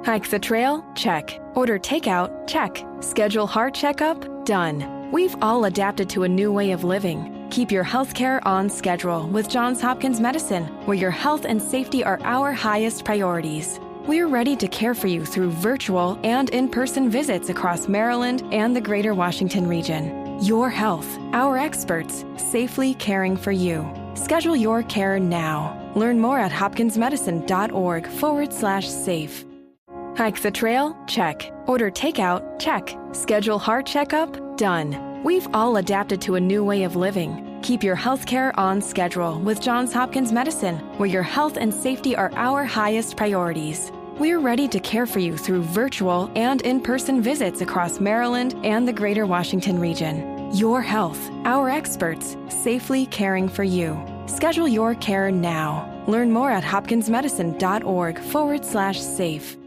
Hike the trail? Check. Order takeout? Check. Schedule heart checkup? Done. We've all adapted to a new way of living. Keep your healthcare on schedule with Johns Hopkins Medicine, where your health and safety are our highest priorities. We're ready to care for you through virtual and in-person visits across Maryland and the greater Washington region. Your health, our experts, safely caring for you. Schedule your care now. Learn more at hopkinsmedicine.org/safe. Hike the trail? Check. Order takeout? Check. Schedule heart checkup? Done. We've all adapted to a new way of living. Keep your healthcare on schedule with Johns Hopkins Medicine, where your health and safety are our highest priorities. We're ready to care for you through virtual and in-person visits across Maryland and the greater Washington region. Your health, our experts, safely caring for you. Schedule your care now. Learn more at hopkinsmedicine.org/safe.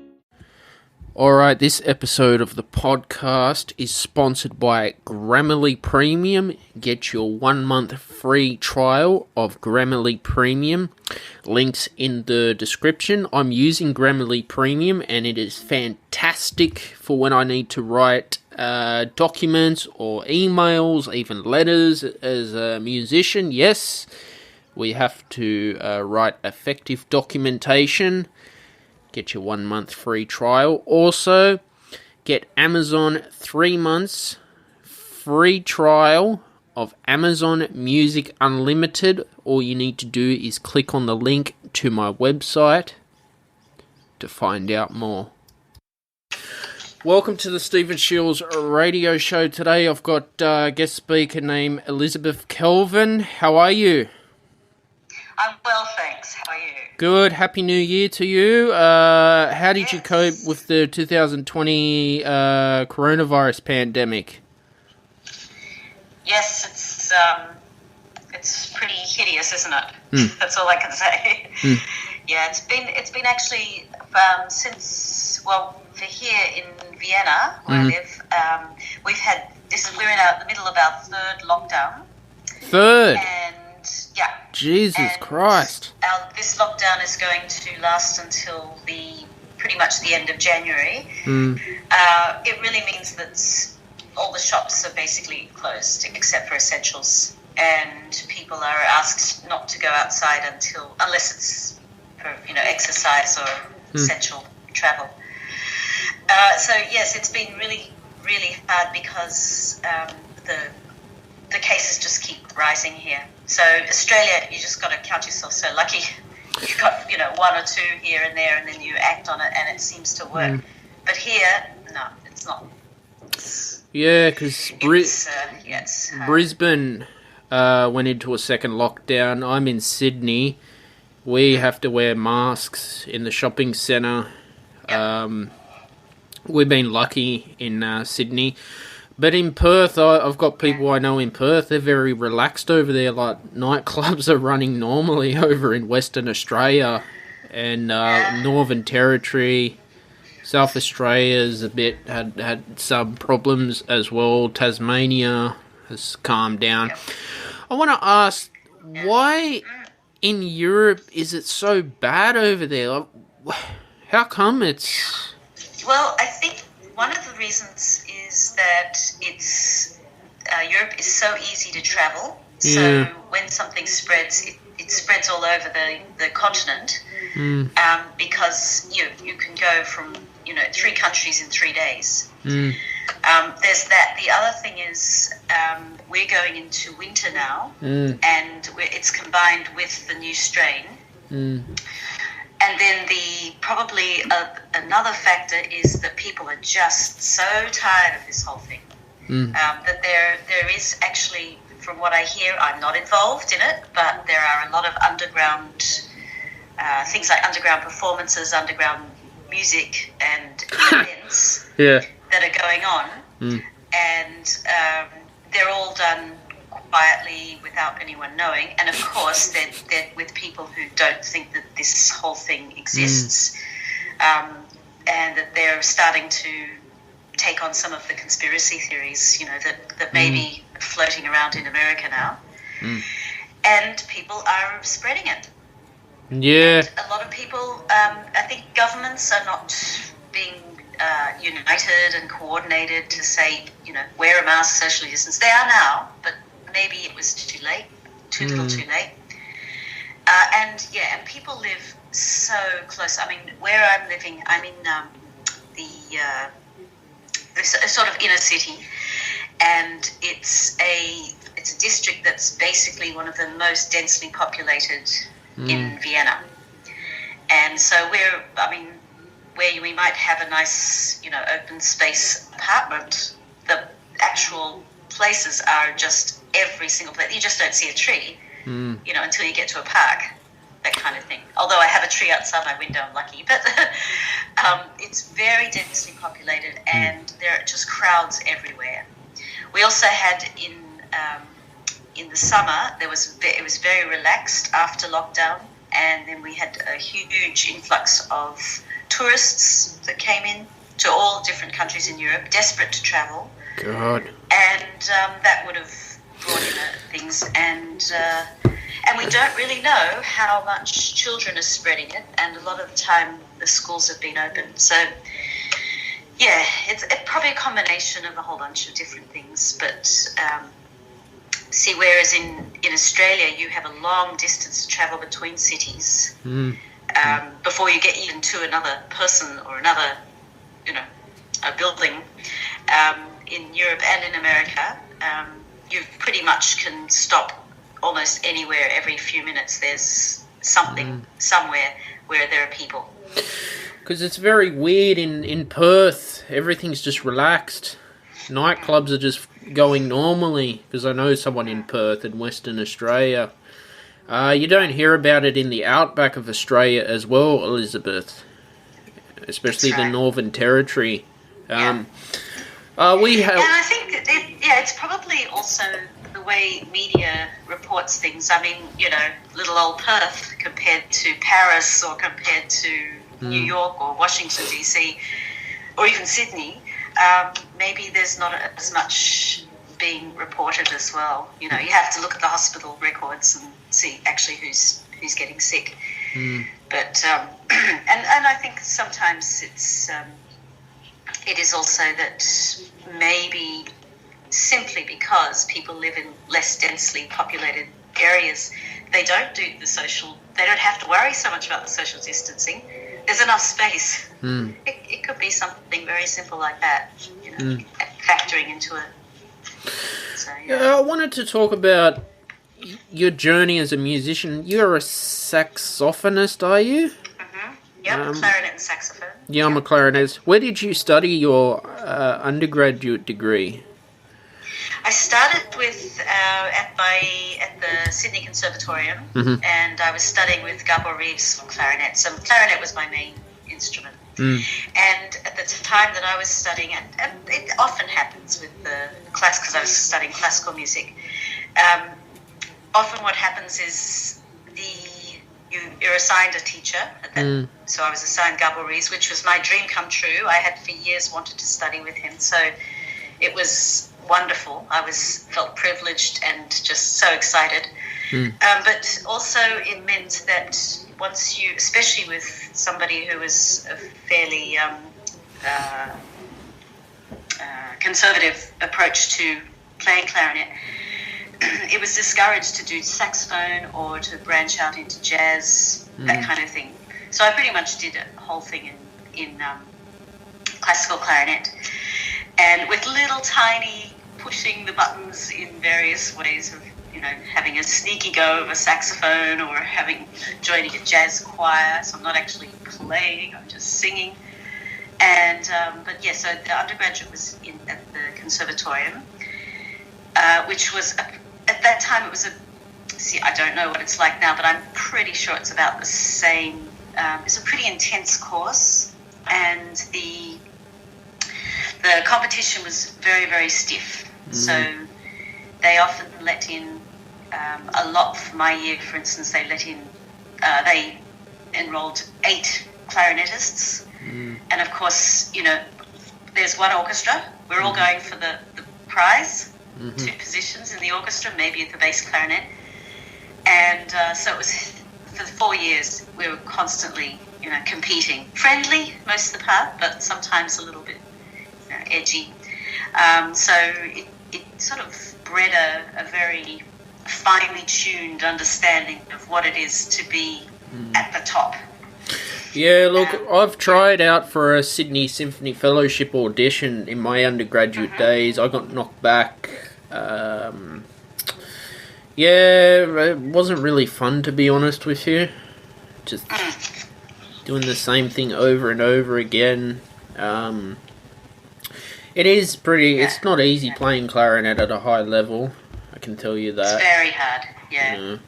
Alright, this episode of the podcast is sponsored by Grammarly Premium. Get your 1 month free trial of Grammarly Premium. Links in the description. I'm using Grammarly Premium and it is fantastic for when I need to write documents or emails, even letters as a musician. Yes, we have to write effective documentation. Get your 1 month free trial. Also, get Amazon 3 months free trial of Amazon Music Unlimited. All you need to do is click on the link to my website to find out more. Welcome to the Stephen Shiels radio show. Today I've got guest speaker named Elisabeth Kelvin. How are you? I'm well, thanks. How are you? Good. Happy New Year to you. How did you cope with the 2020 coronavirus pandemic? Yes, it's pretty hideous, isn't it? That's all I can say. Yeah, it's been actually since for here in Vienna where I live, we're in the middle of our third lockdown. Third. Yeah. Jesus Christ. This lockdown is going to last until pretty much the end of January. It really means that all the shops are basically closed except for essentials, and people are asked not to go outside unless it's for exercise or essential travel. So yes, it's been really, really hard because the cases just keep rising here. So Australia, you just got to count yourself so lucky. You've got, one or two here and there, and then you act on it, and it seems to work. But here, no, it's not. Yeah, because Brisbane went into a second lockdown. I'm in Sydney. We have to wear masks in the shopping centre. Yep. We've been lucky in Sydney. But in Perth, I've got people I know in Perth, they're very relaxed over there. Like, nightclubs are running normally over in Western Australia and Northern Territory. South Australia's had some problems as well. Tasmania has calmed down. I want to ask, why in Europe is it so bad over there? Like, how come it's... Well, I think one of the reasons is that Europe is so easy to travel. So when something spreads, it spreads all over the continent because you can go from 3 countries in 3 days. There's that. The other thing is we're going into winter now, and it's combined with the new strain. And then probably another factor is that people are just so tired of this whole thing that there is actually, from what I hear, I'm not involved in it, but there are a lot of underground things like underground performances, underground music and events that are going on, and they're all done quietly without anyone knowing, and of course they're with people who don't think that this whole thing exists, and that they're starting to take on some of the conspiracy theories, that may be floating around in America now, and people are spreading it. Yeah. And a lot of people, I think governments are not being united and coordinated to say, wear a mask, socially distance. They are now, but maybe it was too late, too little too late. And people live so close. I mean, where I'm living, I'm in the sort of inner city, and it's a district that's basically one of the most densely populated in Vienna. And so where we might have a nice, open space apartment, the actual places are just every single place. You just don't see a tree, until you get to a park, that kind of thing. Although I have a tree outside my window, I'm lucky. But it's very densely populated, and there are just crowds everywhere. We also had in the summer, it was very relaxed after lockdown, and then we had a huge influx of tourists that came in to all different countries in Europe, desperate to travel. God. And that would have brought in things, and we don't really know how much children are spreading it, and a lot of the time the schools have been open. So, it's probably a combination of a whole bunch of different things, but whereas in Australia you have a long distance to travel between cities before you get even to another person or another, a building. In Europe and in America, you pretty much can stop almost anywhere. Every few minutes there's something somewhere where there are people. Because it's very weird in Perth. Everything's just relaxed. Nightclubs are just going normally, because I know someone in Perth in Western Australia. You don't hear about it in the outback of Australia as well, Elisabeth, especially the Northern Territory. We have, and I think it's probably also the way media reports things. I mean, little old Perth compared to Paris or compared to New York or Washington DC or even Sydney. Maybe there's not as much being reported as well. You have to look at the hospital records and see actually who's getting sick. But and I think sometimes it is also that maybe simply because people live in less densely populated areas, they don't have to worry so much about the social distancing. There's enough space. It could be something very simple like that, factoring into it. So, I wanted to talk about your journey as a musician. You're a saxophonist, are you? Yep, clarinet and saxophone. Yeah, I'm a clarinetist. Where did you study your undergraduate degree? I started with at the Sydney Conservatorium, and I was studying with Gabor Reeves for clarinet. So clarinet was my main instrument. And at the time that I was studying, and it often happens with the class, because I was studying classical music, often what happens is you're assigned a teacher. So I was assigned Gabor Reeves, which was my dream come true. I had for years wanted to study with him, so it was wonderful. I felt privileged and just so excited. But also it meant that once you, especially with somebody who was a fairly conservative approach to playing clarinet, it was discouraged to do saxophone or to branch out into jazz, that kind of thing. So I pretty much did a whole thing in classical clarinet, and with little tiny pushing the buttons in various ways of, having a sneaky go of a saxophone or joining a jazz choir. So I'm not actually playing, I'm just singing. And so the undergraduate was at the Conservatorium, which was at that time it was I don't know what it's like now, but I'm pretty sure it's about the same. It's a pretty intense course, and the competition was very, very stiff. So they often let in a lot. For my year, for instance, they enrolled 8 clarinetists, and of course, there's one orchestra. We're all going for the prize, 2 positions in the orchestra, maybe at the bass clarinet, and so it was for 4 years. We were constantly, competing. Friendly most of the part, but sometimes a little bit edgy. So it sort of bred a very finely tuned understanding of what it is to be at the top. Yeah, look, I've tried out for a Sydney Symphony Fellowship audition in my undergraduate days. I got knocked back. It wasn't really fun, to be honest with you. Just doing the same thing over and over again. It is pretty... It's not easy playing clarinet at a high level, I can tell you that. It's very hard, yeah. And,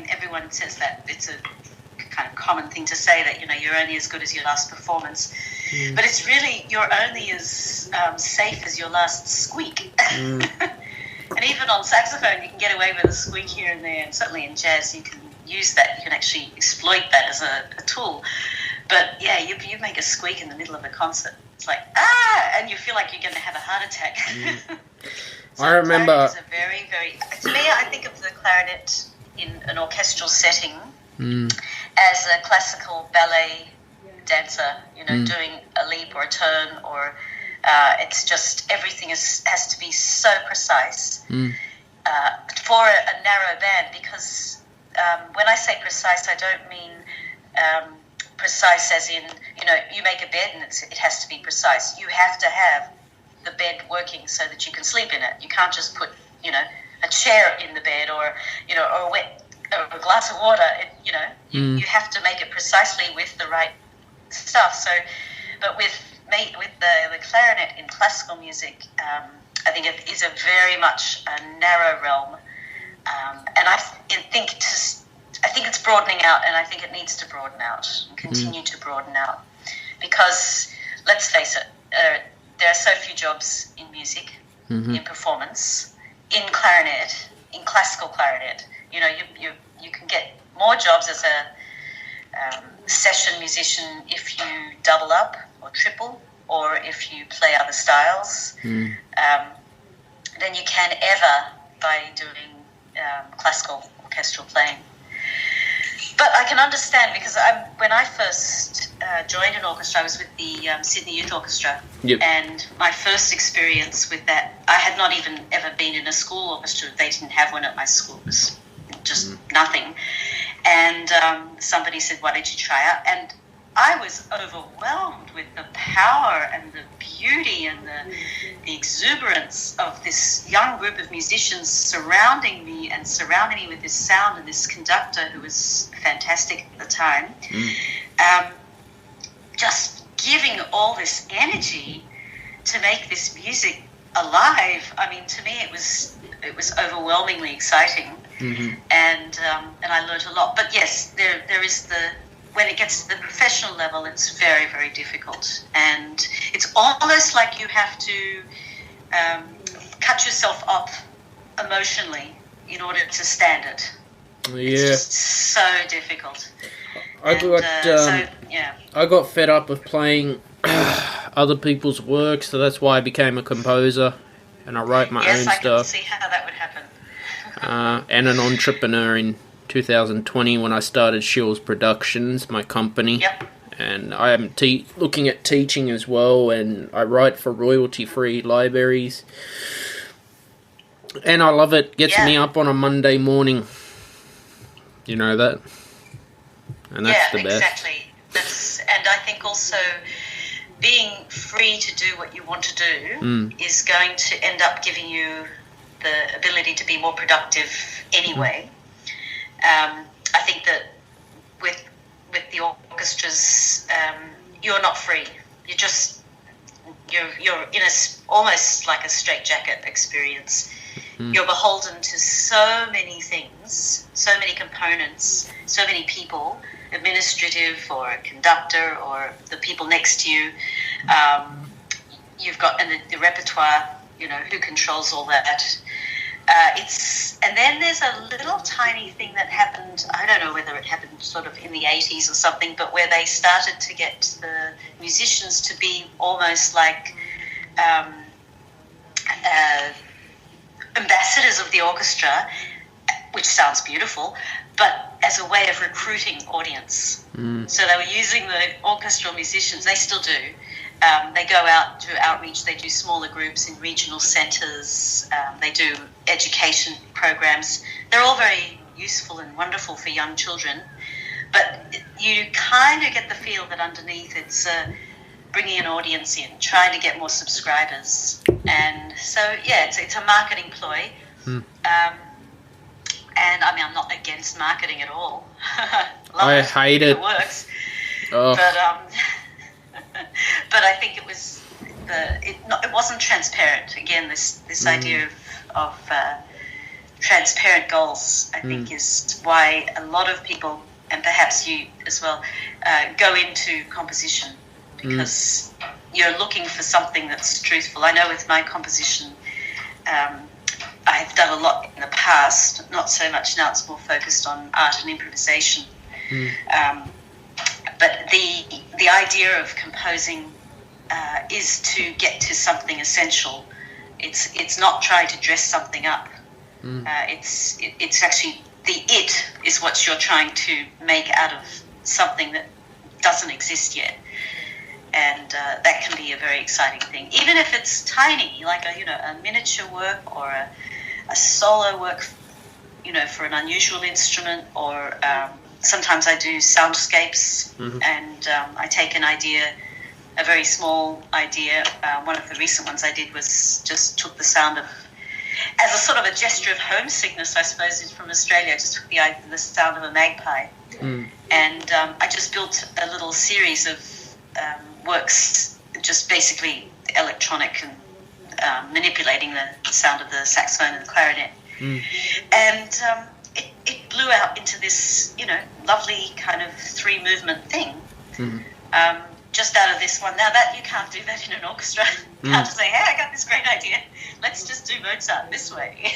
everyone says that. It's a kind of common thing to say that, you're only as good as your last performance. But it's really, you're only as safe as your last squeak. And even on saxophone, you can get away with a squeak here and there, and certainly in jazz, you can use that. You can actually exploit that as a tool. But, yeah, you make a squeak in the middle of a concert. It's like, and you feel like you're going to have a heart attack. So I remember... Clarinet is a very, very... To me, I think of the clarinet in an orchestral setting as a classical ballet dancer, doing a leap or a turn, or it's just everything has to be so precise for a narrow band, because when I say precise, I don't mean precise as in, you make a bed and it has to be precise. You have to have the bed working so that you can sleep in it. You can't just put, a chair in the bed or a glass of water. You have to make it precisely with the right stuff. So, but with the clarinet in classical music, I think it is a very much a narrow realm, and I think it's broadening out, and I think it needs to broaden out and continue to broaden out, because let's face it, there are so few jobs in music, in performance, in clarinet, in classical clarinet. You can get more jobs as a session musician if you double up or triple, or if you play other styles, than you can ever by doing classical orchestral playing. But I can understand, because when I first joined an orchestra, I was with the Sydney Youth Orchestra, and my first experience with that, I had not even ever been in a school orchestra. They didn't have one at my school. It was just nothing. And somebody said, "Why don't you try out?" And I was overwhelmed with the power and the beauty and the exuberance of this young group of musicians surrounding me with this sound, and this conductor who was fantastic at the time, just giving all this energy to make this music alive. I mean, to me, it was overwhelmingly exciting, and I learned a lot. But yes, there is when it gets to the professional level, it's very, very difficult. And it's almost like you have to cut yourself up emotionally in order to stand it. Yeah. It's just so difficult. I got fed up of playing other people's work, so that's why I became a composer, and I write my own stuff. Yes, I can see how that would happen. And an entrepreneur in 2020 when I started Shiels Productions, my company. Yep. And I am looking at teaching as well, and I write for royalty-free libraries. And I love it. Gets me up on a Monday morning. You know that? And that's the best. Exactly. And I think also being free to do what you want to do is going to end up giving you the ability to be more productive anyway. I think that with the orchestras, you're not free. You're in almost like a straitjacket experience. You're beholden to so many things, so many components, so many people, administrative or a conductor or the people next to you. You've got the repertoire. Who controls all that. And then there's a little tiny thing that happened, I don't know whether it happened sort of in the 80s or something, but where they started to get the musicians to be almost like ambassadors of the orchestra, which sounds beautiful, but as a way of recruiting audience. So they were using the orchestral musicians. They still do. They go out to outreach. They do smaller groups in regional centres. They do education programs. They're all very useful and wonderful for young children. But you kind of get the feel that underneath it's bringing an audience in, trying to get more subscribers. And so, yeah, it's a marketing ploy. And I mean, I'm not against marketing at all. I hate it. It works. Oh. But I think it wasn't transparent. Again, this idea of transparent goals, I think, is why a lot of people, and perhaps you as well, go into composition, because you're looking for something that's truthful. I know with my composition, I've done a lot in the past, not so much now. It's more focused on art and improvisation. But the idea of composing is to get to something essential. It's not trying to dress something up. It's actually it is what you're trying to make out of something that doesn't exist yet, and that can be a very exciting thing, even if it's tiny, like a miniature work or a solo work, for an unusual instrument, or sometimes I do soundscapes, and I take an idea, a very small idea. One of the recent ones I did was just took the sound of, as a sort of a gesture of homesickness, I suppose, is from Australia. I just took the sound of a magpie, and I just built a little series of works, just basically electronic and manipulating the sound of the saxophone and the clarinet. And it blew out into this, lovely kind of 3-movement thing. Just out of this one. Now that you can't do that in an orchestra. You can't just say, hey, I got this great idea. Let's just do Mozart this way.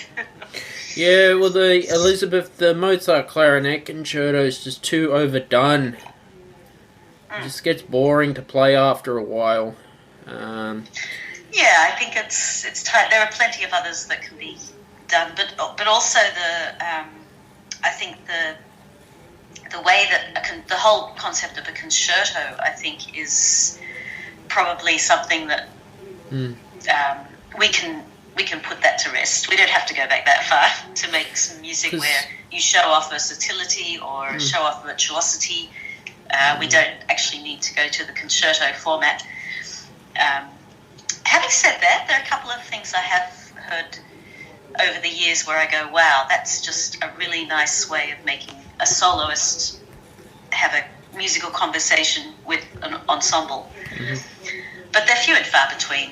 Yeah, well, the Mozart clarinet concerto is just too overdone. It just gets boring to play after a while. Yeah, I think it's tight. There are plenty of others that can be done, but also I think the way that the whole concept of a concerto, I think, is probably something that we can put that to rest. We don't have to go back that far to make some music where you show off versatility or show off virtuosity. We don't actually need to go to the concerto format. Having said that, there are a couple of things I have heard over the years where I go, wow, that's just a really nice way of making a soloist have a musical conversation with an ensemble. But they're few and far between.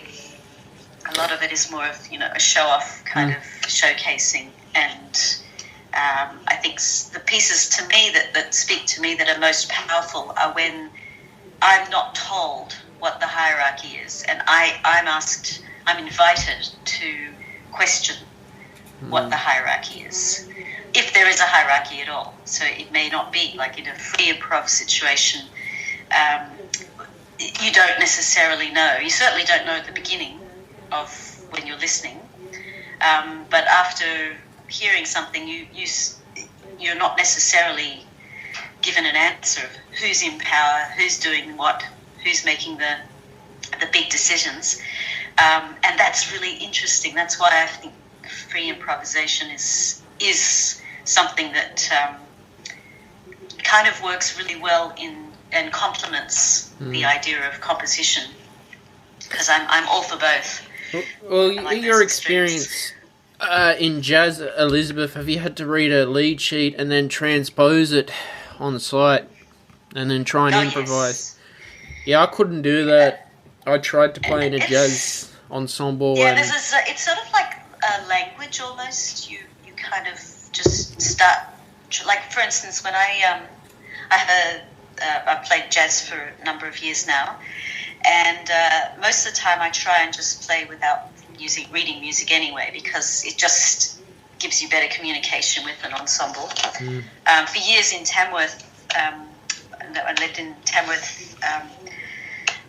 A lot of it is more of, a show-off kind of showcasing. And I think the pieces to me that speak to me that are most powerful are when I'm not told what the hierarchy is, and I'm invited to question what the hierarchy is, if there is a hierarchy at all. So it may not be, like in a free improv situation, you don't necessarily know. You certainly don't know at the beginning of when you're listening, but after hearing something, you're not necessarily given an answer of who's in power, who's doing what, who's making the big decisions, and that's really interesting. That's why I think free improvisation is something that kind of works really well and complements the idea of composition, because I'm all for both. Well, your experience in jazz, Elisabeth, have you had to read a lead sheet and then transpose it on site and then try and improvise? Yes. Yeah, I couldn't do that. I tried to play in a jazz ensemble. Yeah, it's sort of like a language almost. You kind of just start, like for instance, when I played jazz for a number of years now, and most of the time I try and just play without reading music anyway, because it just gives you better communication with an ensemble. For years in Tamworth, I lived in Tamworth,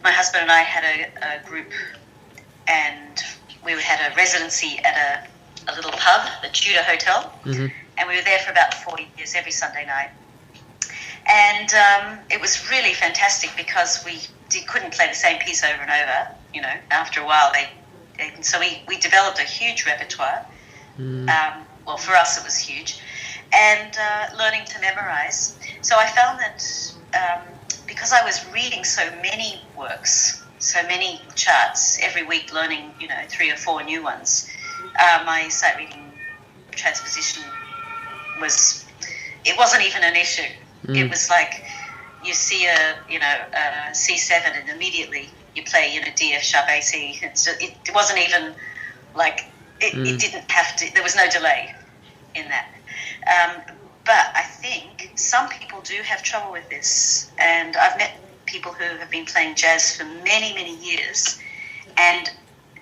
my husband and I had a group, and we had a residency at a little pub, the Tudor Hotel, and we were there for about 4 years, every Sunday night. And it was really fantastic because we couldn't play the same piece over and over. You know, after a while, so we developed a huge repertoire. Well, for us, it was huge, and learning to memorize. So I found that because I was reading so many works, so many charts every week, learning 3 or 4 new ones, my sight reading transposition wasn't even an issue. It was like you see a C7 and immediately you play D, F sharp, A, C. It wasn't even like it didn't have to. There was no delay in that. But I think some people do have trouble with this, and I've met people who have been playing jazz for many, many years, and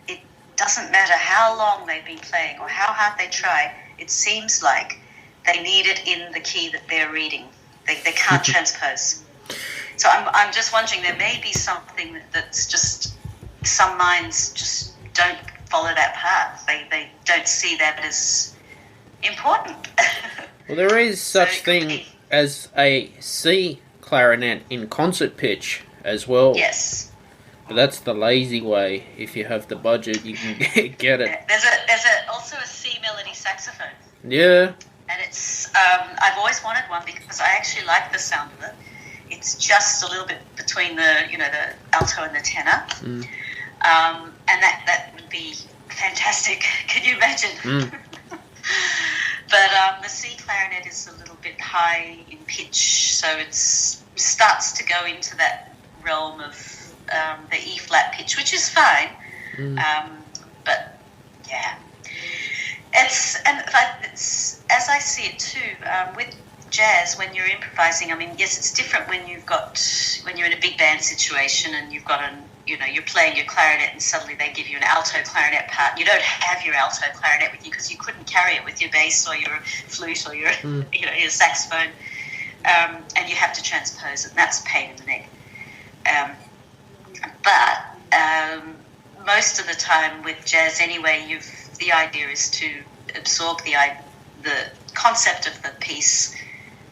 it doesn't matter how long they've been playing or how hard they try. It seems like they need it in the key that they're reading. They can't transpose. So I'm just wondering, there may be something that's just, some minds just don't follow that path. They don't see that as important. Well, there is such thing as a C clarinet in concert pitch as well. Yes. But that's the lazy way. If you have the budget, you can get it. There's also a C melody saxophone. Yeah. And it's I've always wanted one because I actually like the sound of it. It's just a little bit between the the alto and the tenor, and that would be fantastic. Can you imagine? But the C clarinet is a little bit high in pitch, so it starts to go into that realm of the E flat pitch, which is fine. But yeah. It's as I see it too, with jazz, when you're improvising. I mean, yes, it's different when you're in a big band situation and you've got you're playing your clarinet and suddenly they give you an alto clarinet part. You don't have your alto clarinet with you because you couldn't carry it with your bass or your flute or your your saxophone, and you have to transpose it. And that's a pain in the neck. But most of the time with jazz, anyway, the idea is to absorb the concept of the piece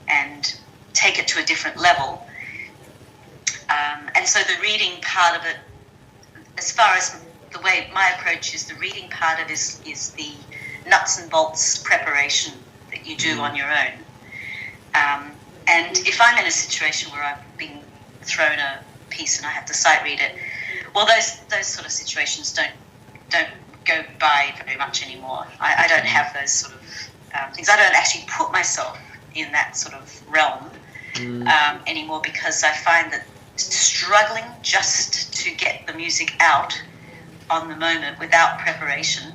and take it to a different level. And so the reading part of it, as far as the way my approach is, the reading part of it is the nuts and bolts preparation that you do on your own. And if I'm in a situation where I've been thrown a piece and I have to sight read it, well, those sort of situations don't go by very much anymore. I don't have those sort of things. I don't actually put myself in that sort of realm anymore, because I find that struggling just to get the music out on the moment without preparation,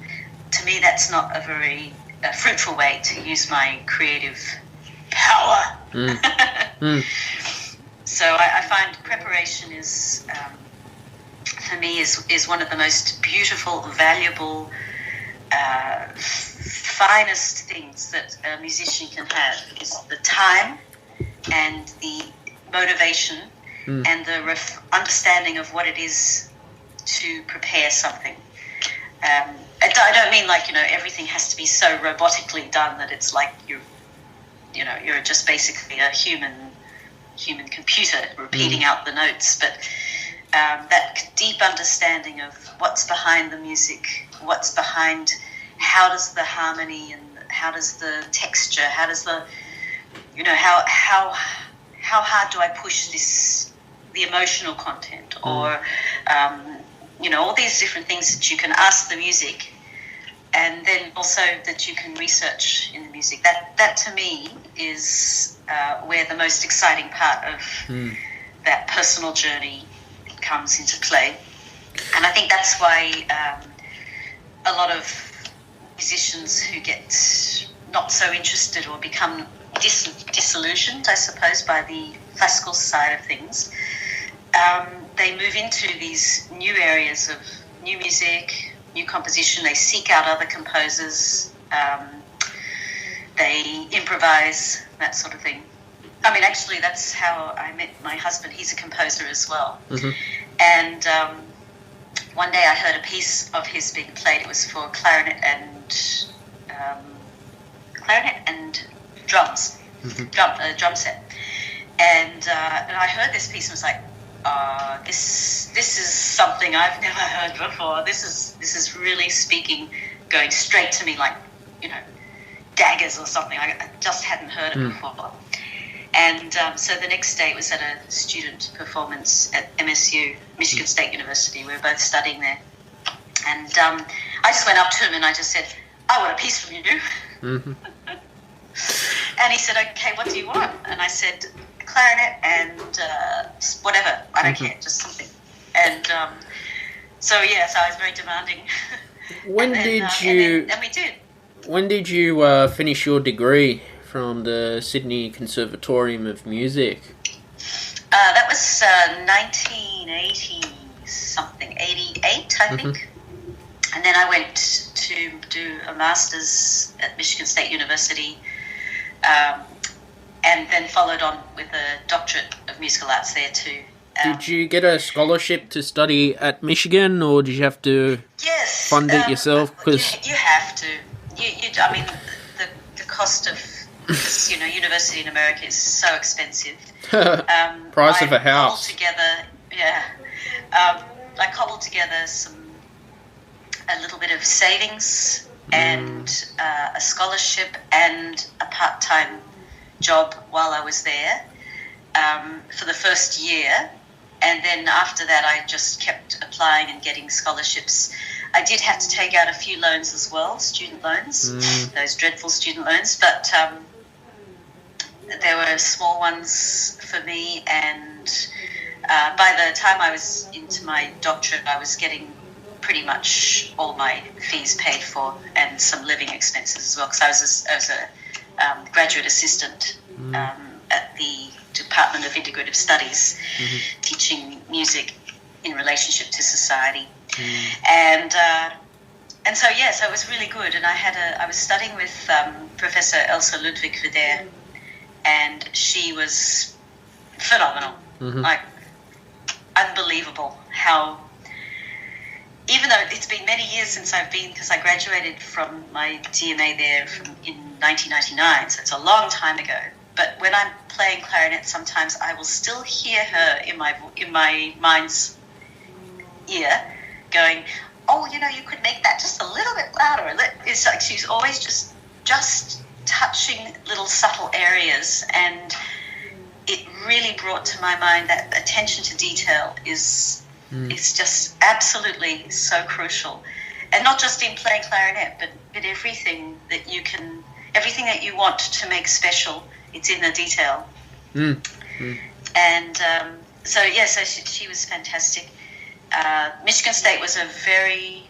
to me that's not a very fruitful way to use my creative power. So I find preparation is for me is one of the most beautiful, valuable, finest things that a musician can have, is the time and the motivation and the understanding of what it is to prepare something. I don't mean like everything has to be so robotically done that it's like you're just basically a human computer repeating out the notes, but that deep understanding of what's behind the music, what's behind, how does the harmony and how does the texture, how does the, how hard do I push the emotional content, or, all these different things that you can ask the music, and then also that you can research in the music. That to me is where the most exciting part of that personal journey comes into play. And I think that's why a lot of musicians who get not so interested or become disillusioned, I suppose, by the classical side of things, they move into these new areas of new music, new composition. They seek out other composers, they improvise, that sort of thing. I mean, actually, that's how I met my husband. He's a composer as well. And one day I heard a piece of his being played. It was for clarinet and clarinet and drums, drum set. And I heard this piece and was like, this is something I've never heard before. This is really going straight to me like, daggers or something. I just hadn't heard it before. And so the next day it was at a student performance at MSU, Michigan State University. We were both studying there. And I just went up to him and I just said, I want a piece from you. Mm-hmm. And he said, okay, what do you want? And I said, clarinet and whatever. I don't care, just something. And so I was very demanding. When and we did. When did you finish your degree from the Sydney Conservatorium of Music? That was 1980 something, 88, I think. And then I went to do a master's at Michigan State University, and then followed on with a doctorate of musical arts there too. Did you get a scholarship to study at Michigan, or did you have to fund it yourself? Cause you have to. I mean, the cost of university in America is so expensive. Price of a house. I cobbled together a little bit of savings and a scholarship and a part-time job while I was there for the first year. And then after that, I just kept applying and getting scholarships. I did have to take out a few loans as well, student loans, those dreadful student loans, but there were small ones for me. And by the time I was into my doctorate, I was getting pretty much all my fees paid for and some living expenses as well, because I was a graduate assistant at the Department of Integrative Studies, teaching music in relationship to society. And so it was really good. And I was studying with Professor Elsa Ludwig Vedder, and she was phenomenal, like unbelievable. How, even though it's been many years since I've been, because I graduated from my DMA there in 1999, so it's a long time ago. But when I'm playing clarinet, sometimes I will still hear her in my mind's ear going, oh, you could make that just a little bit louder. It's like she's always just touching little subtle areas, and it really brought to my mind that attention to detail is just absolutely so crucial. And not just in playing clarinet, but everything that you want to make special, it's in the detail. And so she was fantastic. Michigan State was a very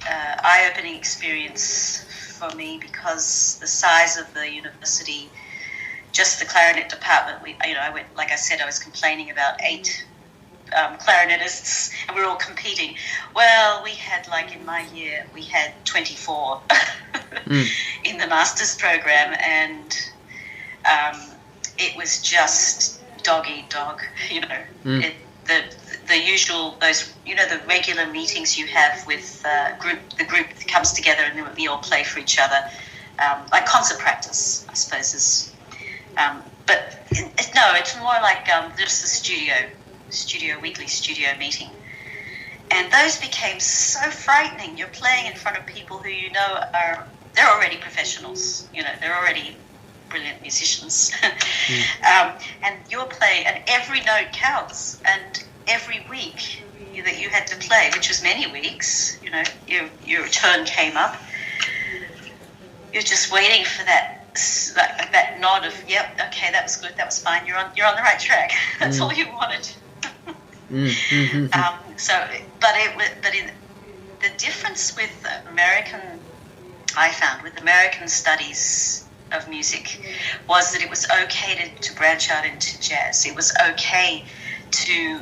eye-opening experience for me, because the size of the university, just the clarinet department, I went, like I said, I was complaining about 8 clarinetists, and we were all competing. Well, we had, in my year, we had 24 in the master's program, and it was just dog eat dog, the usual, those, the regular meetings you have with the group that comes together and then we all play for each other, like concert practice, I suppose is. But it's more like just a weekly studio meeting. And those became so frightening. You're playing in front of people who they're already professionals, they're already brilliant musicians. And you're playing, and every note counts, and every week that you had to play, which was many weeks, your turn came up, you're just waiting for that nod of, yep, okay, that was good, that was fine, you're on the right track. That's all you wanted. The difference with I found with American studies of music was that it was okay to branch out into jazz. It was okay to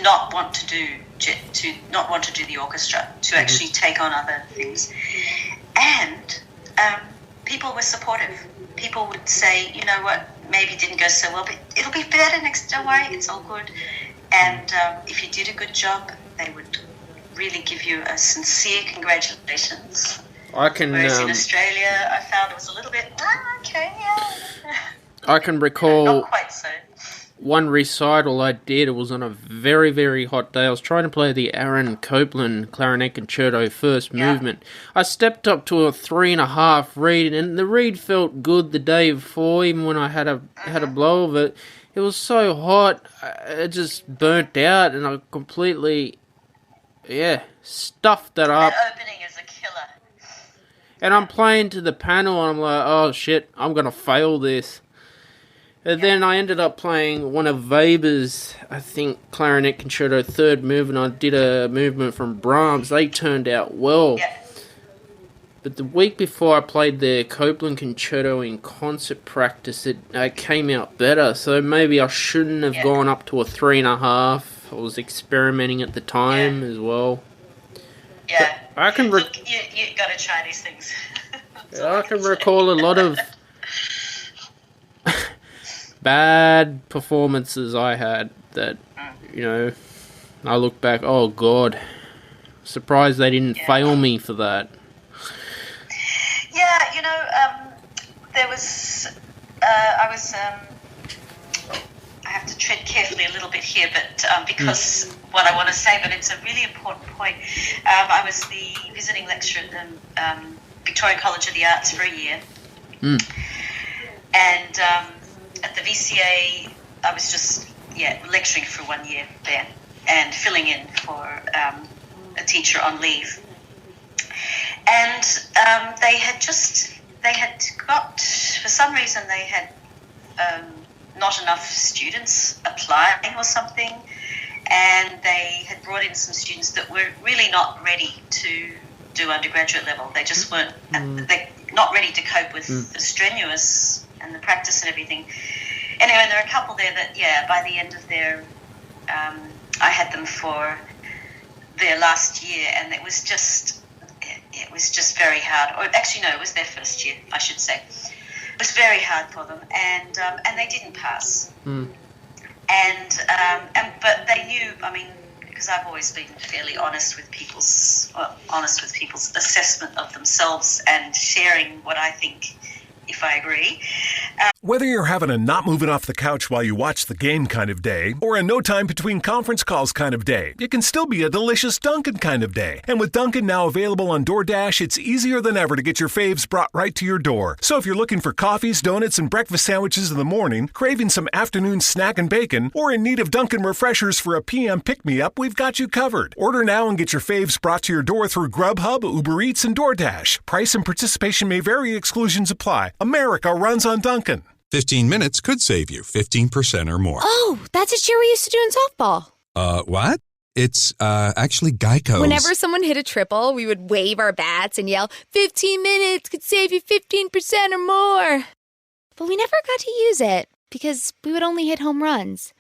not want to do the orchestra, to actually take on other things. And people were supportive. People would say, you know what, maybe it didn't go so well, but it'll be better next time. Don't worry, it's all good. And if you did a good job, they would really give you a sincere congratulations. I can. Whereas in Australia, I found it was a little bit, okay, yeah. I can recall Not quite so. one recital I did. It was on a very, very hot day. I was trying to play the Aaron Copland Clarinet Concerto first movement. I stepped up to a 3.5 reed, and the reed felt good the day before, even when I had a blow of it. It was so hot, it just burnt out, and I completely, stuffed that up. That opening is a killer. And I'm playing to the panel, and I'm like, oh shit, I'm going to fail this. And then I ended up playing one of Weber's, I think, Clarinet Concerto third movement. I did a movement from Brahms. They turned out well. Yeah. But the week before I played the Copland Concerto in concert practice, it came out better. So maybe I shouldn't have gone up to a 3.5. I was experimenting at the time as well. Yeah. But I can Look, you got to try these things. I can recall a lot of bad performances I had that, I look back, oh God, surprised they didn't fail me for that. Yeah, there was, I have to tread carefully a little bit here, but because what I want to say, but it's a really important point. I was the visiting lecturer at the Victorian College of the Arts for a year. And at the VCA, I was just, lecturing for 1 year there and filling in for a teacher on leave. And they had got, for some reason, they had not enough students applying or something, and they had brought in some students that were really not ready to do undergraduate level. They just weren't, they're not ready to cope with the strenuous and the practice and everything. Anyway, there are a couple there that, by the end of their, I had them for their last year, and it was just very hard. Or actually, no, it was their first year, I should say. It was very hard for them, and they didn't pass. But they knew. I mean, because I've always been fairly honest with people's assessment of themselves and sharing what I think, if I agree. Whether you're having a not moving off the couch while you watch the game kind of day, or a no time between conference calls kind of day, it can still be a delicious Dunkin' kind of day. And with Dunkin' now available on DoorDash, it's easier than ever to get your faves brought right to your door. So if you're looking for coffees, donuts, and breakfast sandwiches in the morning, craving some afternoon snack and bacon, or in need of Dunkin' refreshers for a PM pick-me-up, we've got you covered. Order now and get your faves brought to your door through Grubhub, Uber Eats, and DoorDash. Price and participation may vary. Exclusions apply. America runs on Dunkin'. 15 minutes could save you 15% or more. Oh, that's a cheer we used to do in softball. What? It's actually Geico's. Whenever someone hit a triple, we would wave our bats and yell, 15 minutes could save you 15% or more. But we never got to use it because we would only hit home runs.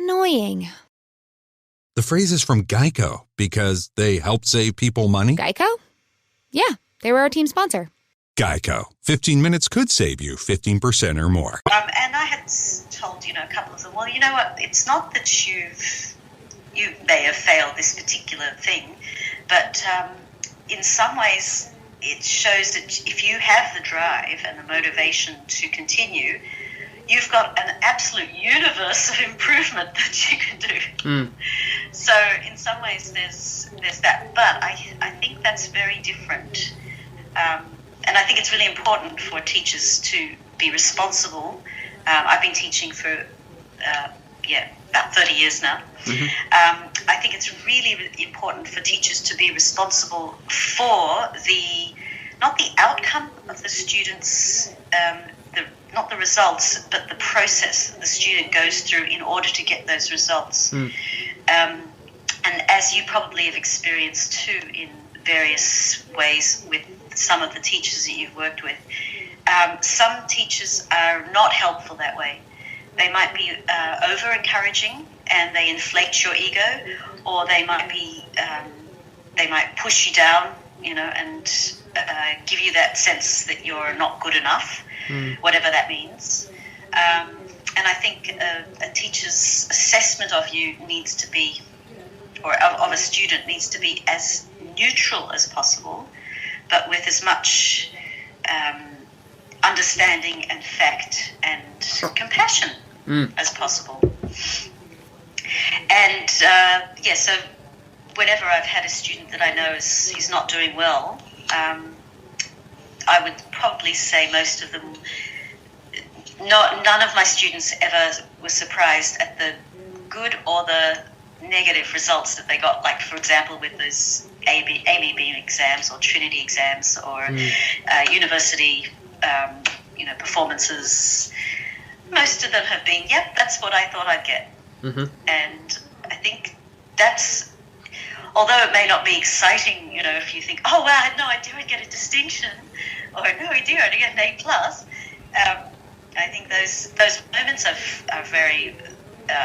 Annoying. The phrase is from Geico because they help save people money. Geico? Yeah, they were our team sponsor. Geico. 15 minutes could save you 15% or more. And I had told, a couple of them, well, you know what, it's not that you may have failed this particular thing, but in some ways it shows that if you have the drive and the motivation to continue, you've got an absolute universe of improvement that you can do. So in some ways there's that, but I think that's very different. And I think it's really important for teachers to be responsible. I've been teaching for, about 30 years now. I think it's really, really important for teachers to be responsible for not the outcome of the students, not the results, but the process that the student goes through in order to get those results. And as you probably have experienced too in various ways with some of the teachers that you've worked with, some teachers are not helpful that way. They might be over-encouraging and they inflate your ego, or they might be they might push you down, and give you that sense that you're not good enough, whatever that means. And I think a teacher's assessment of you needs to be, or of a student needs to be as neutral as possible, but with as much understanding and fact and compassion as possible. And so whenever I've had a student that I know is not doing well, I would probably say most of them, none of my students ever were surprised at the good or the negative results that they got. Like, for example, with those ABB exams or Trinity exams or university, performances. Most of them have been, yep, that's what I thought I'd get. Mm-hmm. And I think that's, although it may not be exciting, if you think, oh, wow, I had no idea I'd get a distinction, or no idea I'd get an A+, I think those moments are very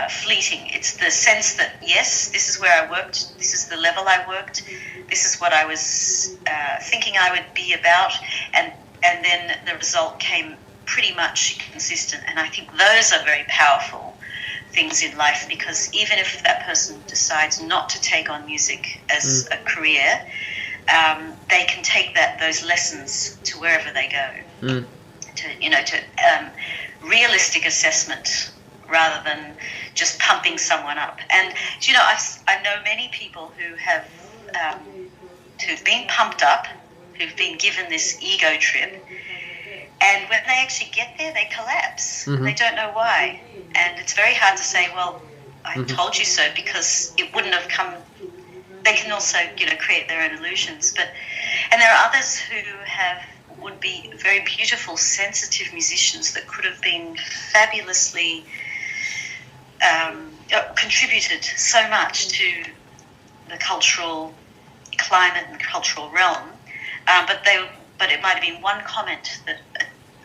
fleeting. It's the sense that, yes, this is where I worked, this is the level I worked, this is what I was thinking I would be about, and then the result came pretty much consistent. And I think those are very powerful things in life, because even if that person decides not to take on music as a career, they can take those lessons to wherever they go. To realistic assessment rather than just pumping someone up. And I know many people who've been pumped up, who've been given this ego trip, and when they actually get there, they collapse. Mm-hmm. They don't know why. And it's very hard to say, well, I told you so, because it wouldn't have come. They can also, create their own illusions. And there are others who would be very beautiful, sensitive musicians that could have been fabulously contributed so much to the cultural climate and cultural realm. But it might have been one comment that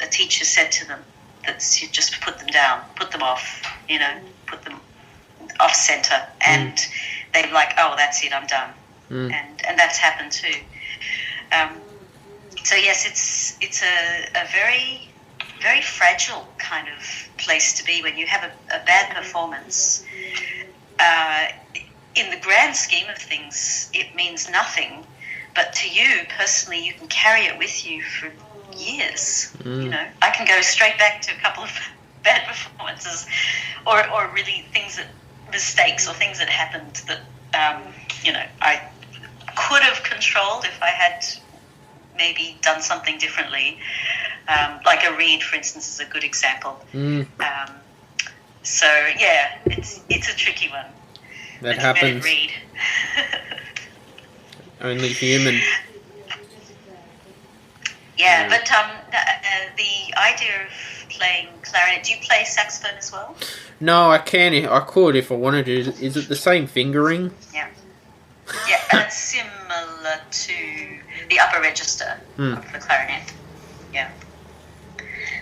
a teacher said to them that just put them down, put them off, put them off center, and they're like, oh, that's it, I'm done. And that's happened too. So yes, it's a very, very fragile kind of place to be when you have a bad performance. In the grand scheme of things, it means nothing. But to you personally, you can carry it with you for years. I can go straight back to a couple of bad performances, or really mistakes or things that happened that I could have controlled if I had maybe done something differently. Like a read, for instance, is a good example. So yeah, it's a tricky one. That happens. Read. Only human. Yeah, but the idea of playing clarinet, do you play saxophone as well? No, I can. I could if I wanted to. Is it the same fingering? Yeah. Yeah, and it's similar to the upper register of the clarinet. Yeah.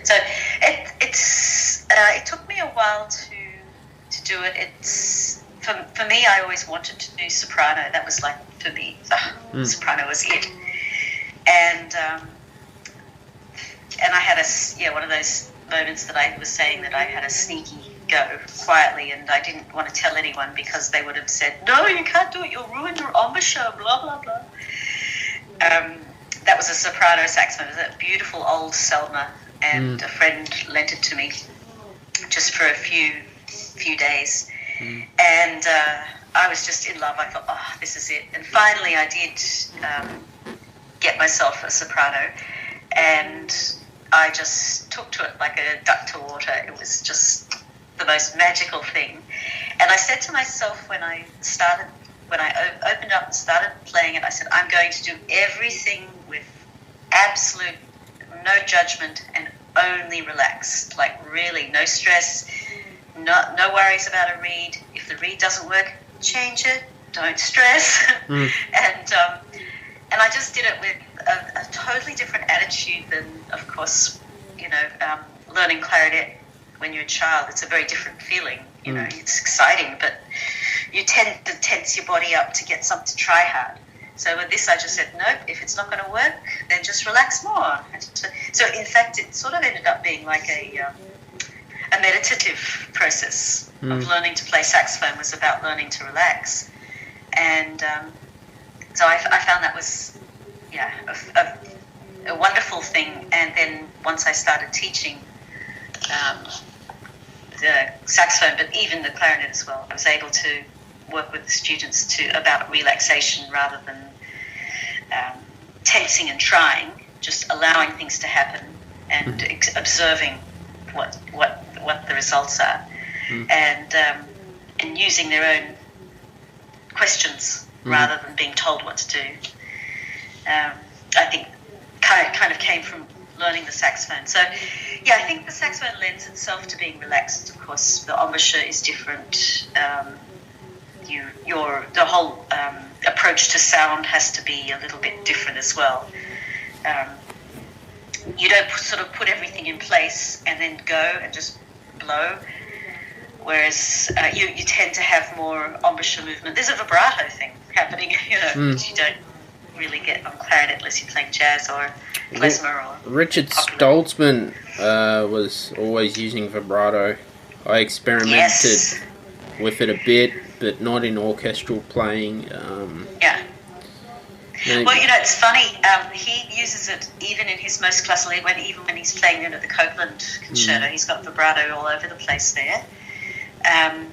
So it took me a while to do it. It's for me, I always wanted to do soprano. That was like, for me, soprano was it. And I had one of those moments that I was saying that I had a sneaky go quietly, and I didn't want to tell anyone because they would have said, no, you can't do it, you'll ruin your embouchure, blah, blah, blah. That was a soprano saxophone. It was a beautiful old Selma, and a friend lent it to me just for a few days. And I was just in love. I thought, oh, this is it. And finally I did get myself a soprano, and I just took to it like a duck to water. It was just the most magical thing. And I said to myself when I opened up and started playing it, I said, I'm going to do everything with absolute no judgment and only relaxed. Like really, no stress, no worries about a read. If the read doesn't work, change it. Don't stress. And I just did it with a totally different attitude than, of course, learning clarinet when you're a child. It's a very different feeling. It's exciting, but you tend to tense your body up to get something to try hard. So with this, I just said, nope, if it's not going to work, then just relax more. So in fact, it sort of ended up being like a meditative process of learning to play saxophone. Was about learning to relax. And so I found that was a wonderful thing. And then once I started teaching the saxophone, but even the clarinet as well, I was able to work with the students about relaxation rather than tensing and trying, just allowing things to happen and observing what the results are, and using their own questions rather than being told what to do. I think kind of came from learning the saxophone. So, yeah, I think the saxophone lends itself to being relaxed. Of course, the embouchure is different. The whole approach to sound has to be a little bit different as well. You don't sort of put everything in place and then go and just blow, whereas you tend to have more embouchure movement. There's a vibrato thing happening, which you don't really get on clarinet unless you're playing jazz or klezmer or Richard popular. Stoltzman was always using vibrato. I experimented with it a bit, but not in orchestral playing. Well, it's funny. He uses it even in his most classical, even when he's playing the Copeland concerto. He's got vibrato all over the place there, and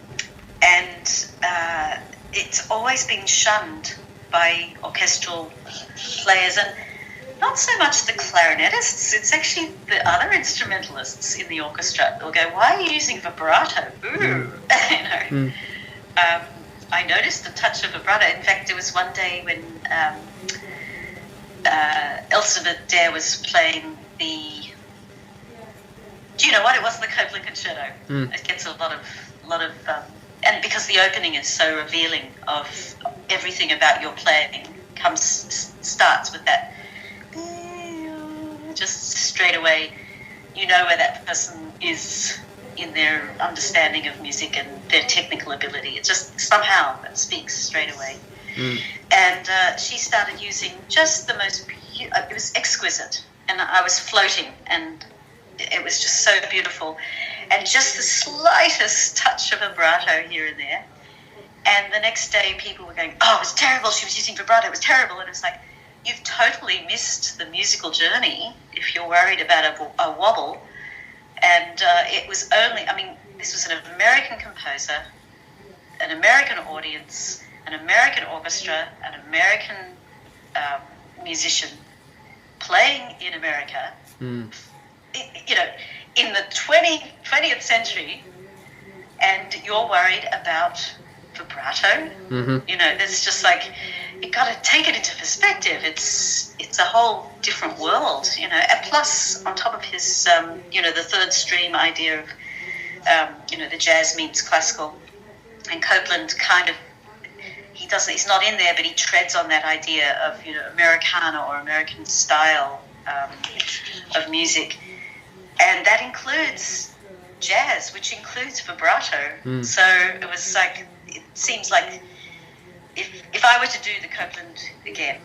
it's always been shunned by orchestral players, and not so much the clarinetists. It's actually the other instrumentalists in the orchestra. They'll go, "Why are you using vibrato?" Ooh, I noticed a touch of vibrato. In fact, there was one day when Elisabeth was playing the. Do you know what it was? The Copeland concerto. It gets a lot of, and because the opening is so revealing of everything about your playing, starts with that. Just straight away, you know where that person is in their understanding of music and their technical ability. It just somehow that speaks straight away. And she started using just the most, it was exquisite. And I was floating and it was just so beautiful. And just the slightest touch of vibrato here and there. And the next day people were going, "Oh, it was terrible. She was using vibrato. It was terrible." And it's like, you've totally missed the musical journey if you're worried about a wobble. And it was this was an American composer, an American audience, an American orchestra, an American musician playing in America, in the 20th century, and you're worried about vibrato. There's just like, you've got to take it into perspective. It's a whole different world, and plus on top of his, the third stream idea of, the jazz meets classical, and Copeland kind of, he's not in there, but he treads on that idea of, Americana or American style of music, and that includes jazz, which includes vibrato. So it was like, it seems like if I were to do the Copeland again,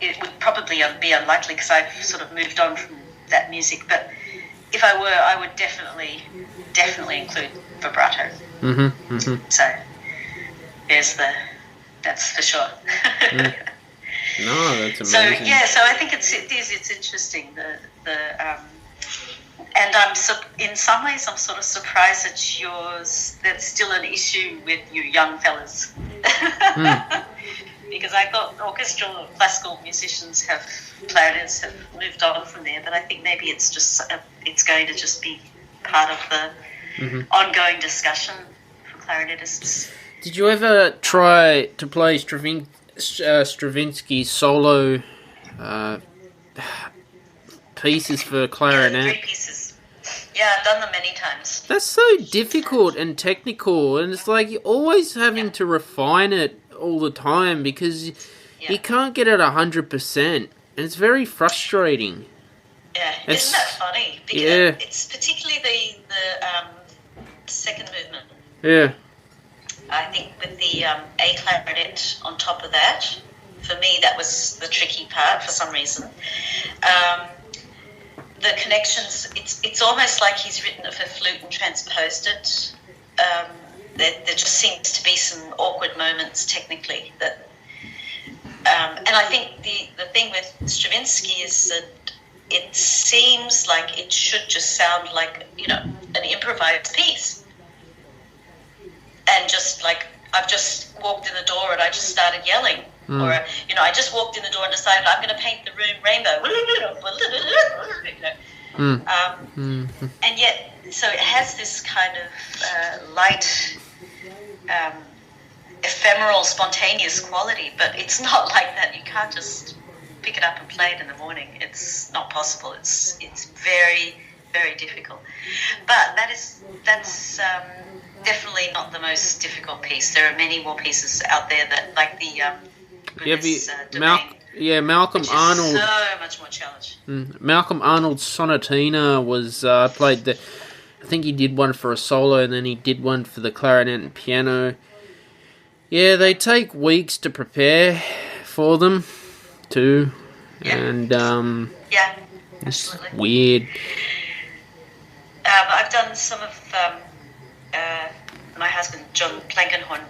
it would probably be unlikely because I've sort of moved on from that music. But if I were, I would definitely include vibrato. So that's for sure. No, that's amazing. So I think it's interesting. And in some ways, I'm sort of surprised that that's still an issue with you young fellas. Because I thought orchestral classical musicians clarinets have moved on from there, but I think maybe it's going to just be part of the ongoing discussion for clarinetists. Did you ever try to play Stravinsky's solo pieces for clarinet? 3 pieces. Yeah, I've done them many times. That's so difficult and technical, and it's like you're always having to refine it all the time because you can't get it 100%, and it's very frustrating. Yeah, isn't that funny? Because it's particularly the second movement. Yeah. I think with the A clarinet on top of that, for me that was the tricky part for some reason. The connections, it's almost like he's written it for flute and transposed it. There just seems to be some awkward moments technically that And I think the thing with Stravinsky is that it seems like it should just sound like, an improvised piece. And just like, I've just walked in the door and I just started yelling. Or, I just walked in the door and decided I'm going to paint the room rainbow. And yet, so it has this kind of light, ephemeral, spontaneous quality, but it's not like that. You can't just pick it up and play it in the morning. It's not possible. It's very, very difficult. But that's definitely not the most difficult piece. There are many more pieces out there that, like the Domain, Malcolm which Arnold. is so much more challenge. Malcolm Arnold's Sonatina was played the. I think he did one for a solo, and then he did one for the clarinet and piano. Yeah, they take weeks to prepare for them, too. Yeah. And, Yeah, it's absolutely. weird. I've done some of my husband, John Plankenhorn,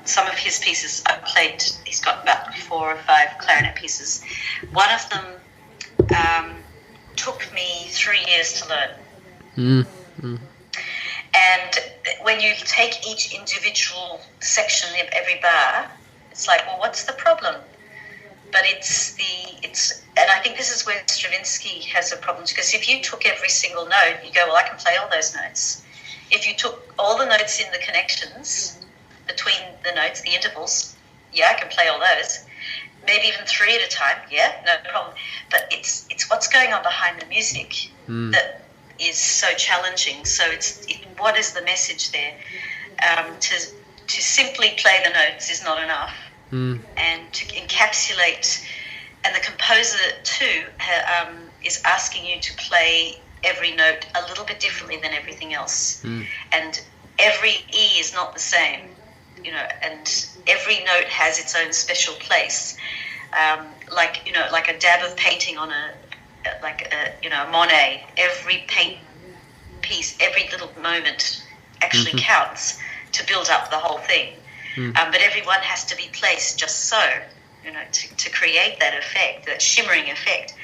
some of his pieces I've played. He's got about 4 or 5 clarinet pieces. One of them took me 3 years to learn. And when you take each individual section of every bar, it's like, well, what's the problem? But and I think this is where Stravinsky has a problem, because if you took every single note, you go, well, I can play all those notes. If you took all the notes in the connections between the notes, the intervals, yeah, I can play all those. Maybe even 3 at a time, yeah, no problem. But it's what's going on behind the music that is so challenging. So what is the message there? To simply play the notes is not enough. And to encapsulate, and the composer too is asking you to play every note a little bit differently than everything else, and every E is not the same, and every note has its own special place, like a dab of painting on a Monet. Every paint piece, every little moment actually counts to build up the whole thing. But everyone has to be placed just so, to create that effect, that shimmering effect.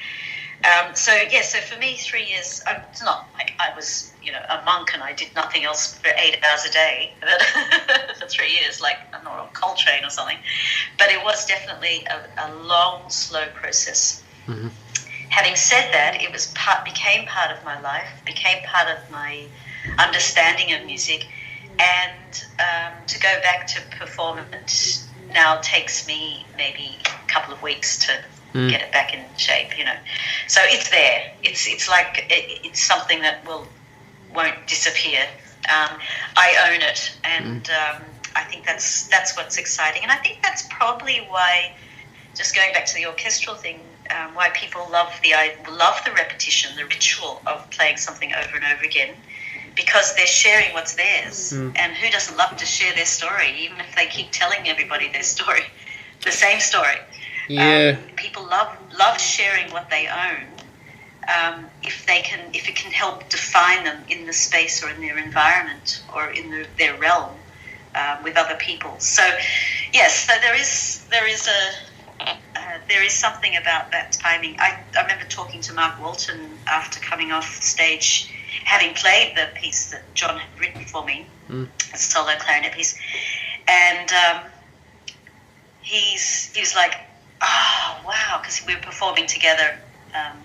So for me, 3 years, it's not like I was, a monk and I did nothing else for 8 hours a day for 3 years, like I'm not on Coltrane or something. But it was definitely a long, slow process. Having said that, it became part of my life, became part of my understanding of music. And to go back to perform it now takes me maybe a couple of weeks to get it back in shape, So it's there. It's like it's something that won't disappear. I own it, and I think that's what's exciting. And I think that's probably why, just going back to the orchestral thing, why people love the repetition, the ritual of playing something over and over again. Because they're sharing what's theirs. And who doesn't love to share their story, even if they keep telling everybody their story, the same story? Yeah. People love sharing what they own, if it can help define them in the space or in their environment or in their realm with other people. So, yes, so there is something about that timing. I remember talking to Mark Walton after coming off stage, having played the piece that John had written for me, a solo clarinet piece, and he was like, oh, wow, because we were performing together, and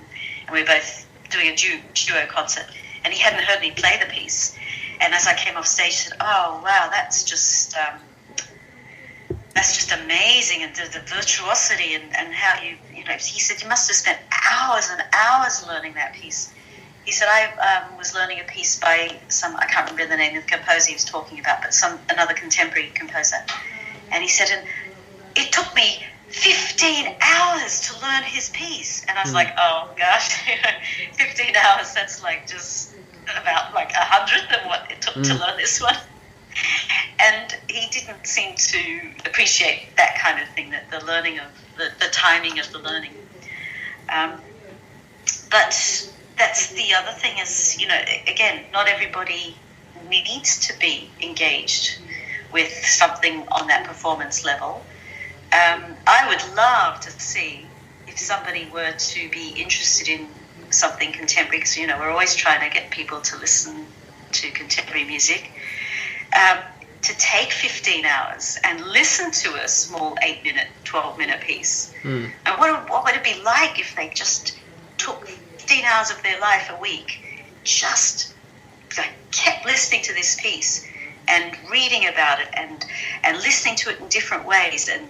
we were both doing a duo concert, and he hadn't heard me play the piece, and as I came off stage, he said, oh, wow, that's just amazing, and the virtuosity and how he said, you must have spent hours and hours learning that piece. He said, I was learning a piece by I can't remember the name of the composer he was talking about, but another contemporary composer. And he said, and it took me 15 hours to learn his piece. And I was like, oh gosh, 15 hours, that's like just about like 100th of what it took to learn this one. And he didn't seem to appreciate that kind of thing, that the learning of the timing of the learning. But that's the other thing is, again, not everybody needs to be engaged with something on that performance level. I would love to see if somebody were to be interested in something contemporary, because, we're always trying to get people to listen to contemporary music, to take 15 hours and listen to a small 8-minute, 12-minute piece. And what would it be like if they just took 15 hours of their life a week, just kept listening to this piece and reading about it and listening to it in different ways and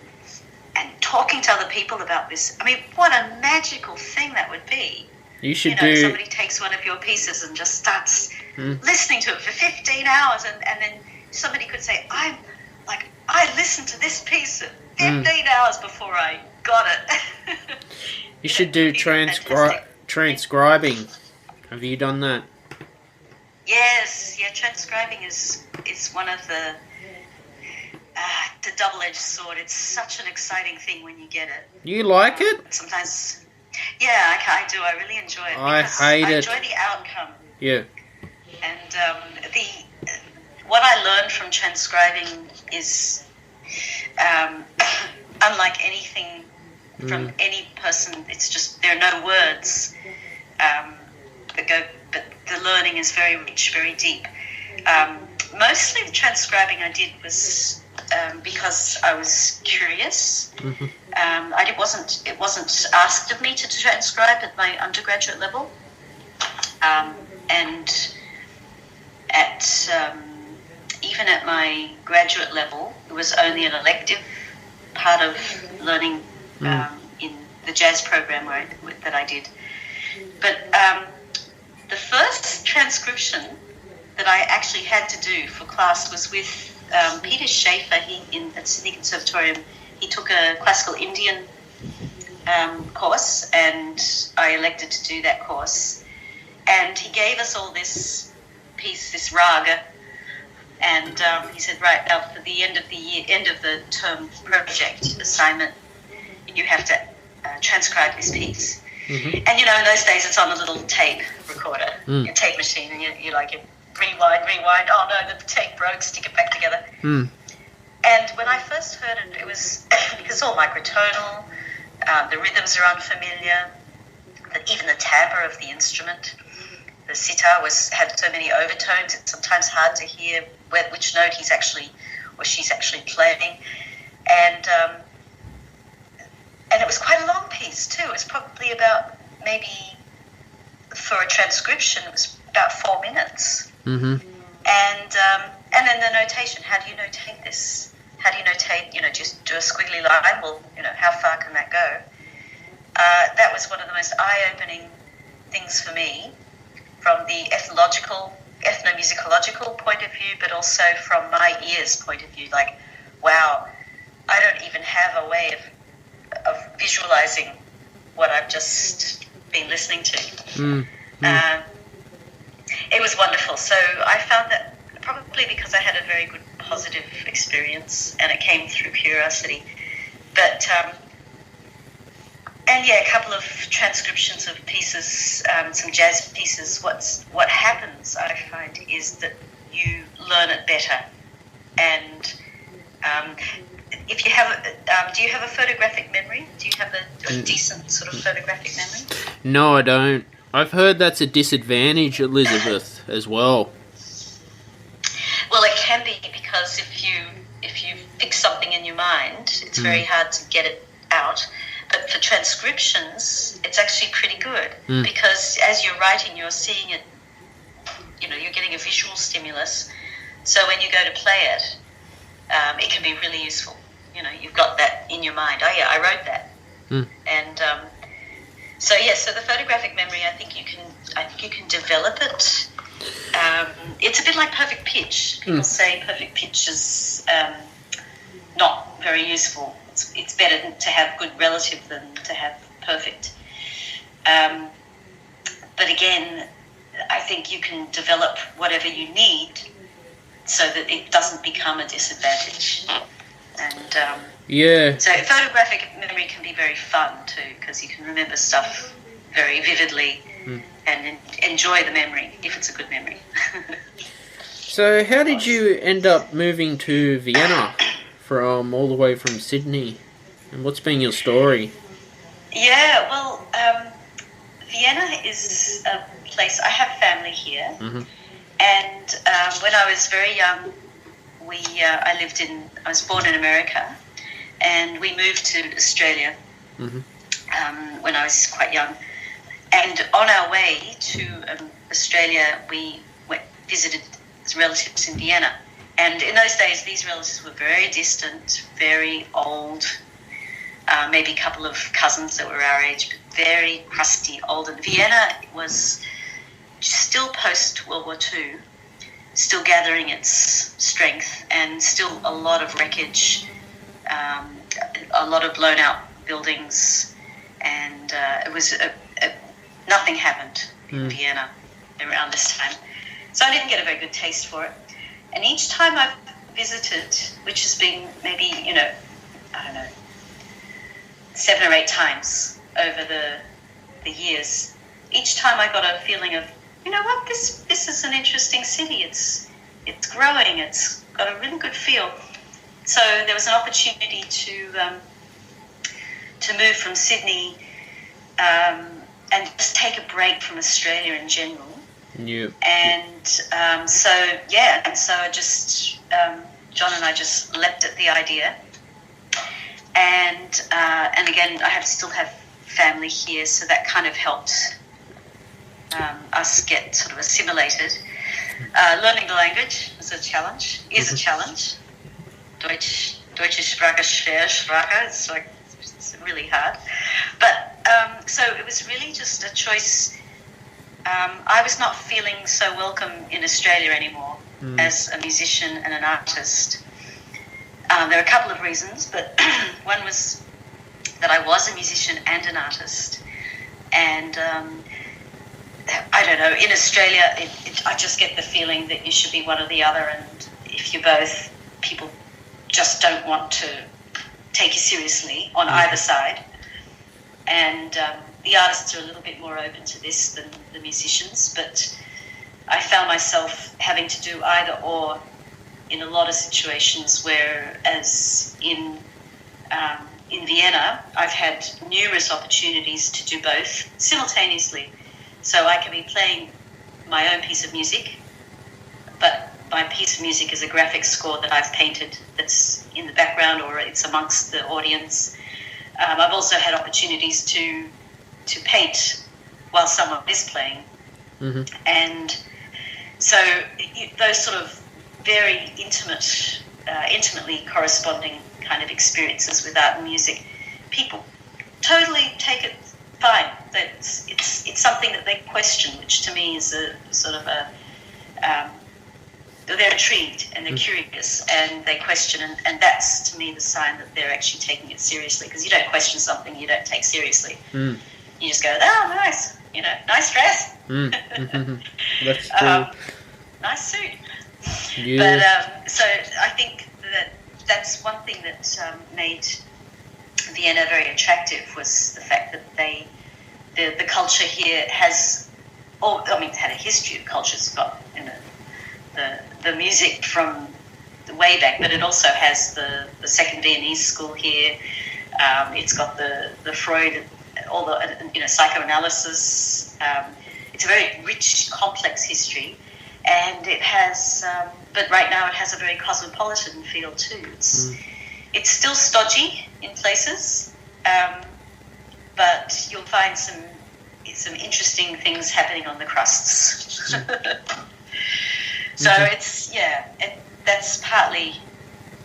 talking to other people about this. I mean, what a magical thing that would be. You should somebody takes one of your pieces and just starts listening to it for 15 hours and then somebody could say, I listened to this piece for 15 hours before I got it. You should do transcribing. Have you done that? Yes, transcribing is one of the double-edged sword. It's such an exciting thing when you get it. You like it? Sometimes, yeah, I do. I really enjoy it. I hate it. I enjoy the outcome. Yeah. And what I learned from transcribing is, unlike anything from any person, it's just there are no words that go. But the learning is very rich, very deep. Mostly the transcribing I did was because I was curious. It wasn't asked of me to transcribe at my undergraduate level, and even at my graduate level, it was only an elective part of learning in the jazz program that I did. But the first transcription that I actually had to do for class was with Peter Schaefer at Sydney Conservatorium. He took a classical Indian course, and I elected to do that course. And he gave us all this piece, this raga, and he said, right, now for the end of the term project assignment, you have to transcribe this piece. And in those days it's on a little tape recorder, a tape machine, and you rewind, oh no, the tape broke, stick it back together. And when I first heard it, it was because all microtonal, the rhythms are unfamiliar, but even the timbre of the instrument, the sitar had so many overtones, it's sometimes hard to hear which note she's actually playing. And it was quite a long piece too. It was probably about, maybe for a transcription, it was about 4 minutes. And then the notation, how do you notate this? How do you notate, just do a squiggly line? Well, how far can that go? That was one of the most eye-opening things for me, from the ethnomusicological point of view, but also from my ears point of view. Like, wow, I don't even have a way of visualizing what I've just been listening to. It was wonderful. So I found that probably because I had a very good positive experience and it came through curiosity. But a couple of transcriptions of pieces, some jazz pieces. What happens, I find, is that you learn it better. And if you have, do you have a photographic memory? Do you have a decent sort of photographic memory? No, I don't. I've heard that's a disadvantage, Elisabeth, as well. Well, it can be, because if you fix something in your mind, it's very hard to get it out. But for transcriptions, it's actually pretty good, because as you're writing, you're seeing it, you're getting a visual stimulus. So when you go to play it, it can be really useful. You've got that in your mind. Oh yeah, I wrote that. And so the photographic memory, I think you can develop it. It's a bit like perfect pitch. People say perfect pitch is not very useful. It's better to have good relative than to have perfect. But again, I think you can develop whatever you need so that it doesn't become a disadvantage. And so photographic memory can be very fun too, because you can remember stuff very vividly and enjoy the memory if it's a good memory. So how did you end up moving to Vienna all the way from Sydney? And what's been your story? Yeah, well, Vienna is a place, I have family here, and when I was very young, I was born in America, and we moved to Australia when I was quite young. And on our way to Australia, we visited relatives in Vienna. And in those days, these relatives were very distant, very old, maybe a couple of cousins that were our age, but very crusty, old. And Vienna was still post-World War II, still gathering its strength, and still a lot of wreckage, a lot of blown-out buildings, and it was nothing happened in Vienna around this time. So I didn't get a very good taste for it. And each time I've visited, which has been maybe, I don't know, 7 or 8 times over the years, each time I got a feeling of, you know what, this is an interesting city. It's growing. It's got a really good feel. So there was an opportunity to move from Sydney and just take a break from Australia in general. Yeah. And so I just John and I just leapt at the idea. And again, I still have family here, so that kind of helped us get sort of assimilated. Learning the language is a challenge. Deutsche Sprache, schwere Sprache. It's really hard. But so it was really just a choice. I was not feeling so welcome in Australia anymore as a musician and an artist. There are a couple of reasons, but one was that I was a musician and an artist. And I don't know, in Australia, I just get the feeling that you should be one or the other, and if you're both, people just don't want to take you seriously on either side. And the artists are a little bit more open to this than the musicians, but I found myself having to do either or in a lot of situations, whereas in Vienna, I've had numerous opportunities to do both simultaneously. So I can be playing my own piece of music, but my piece of music is a graphic score that I've painted that's in the background or it's amongst the audience. I've also had opportunities to paint while someone is playing. And so those sort of very intimately corresponding kind of experiences with art and music, people totally take it fine. It's something that they question, which to me is a sort of they're intrigued and they're curious and they question, and that's to me the sign that they're actually taking it seriously, because you don't question something you don't take seriously. You just go, oh, nice, nice dress. That's true. Nice suit. Yeah. But so I think that's one thing that made Vienna very attractive, was the fact that the culture here has, it's had a history of culture. It's got the music from the way back, but it also has the Second Viennese School here. It's got the Freud, all the psychoanalysis. It's a very rich, complex history, and it has. But right now, it has a very cosmopolitan feel too. It's still stodgy in places, but you'll find some interesting things happening on the crusts. So that's partly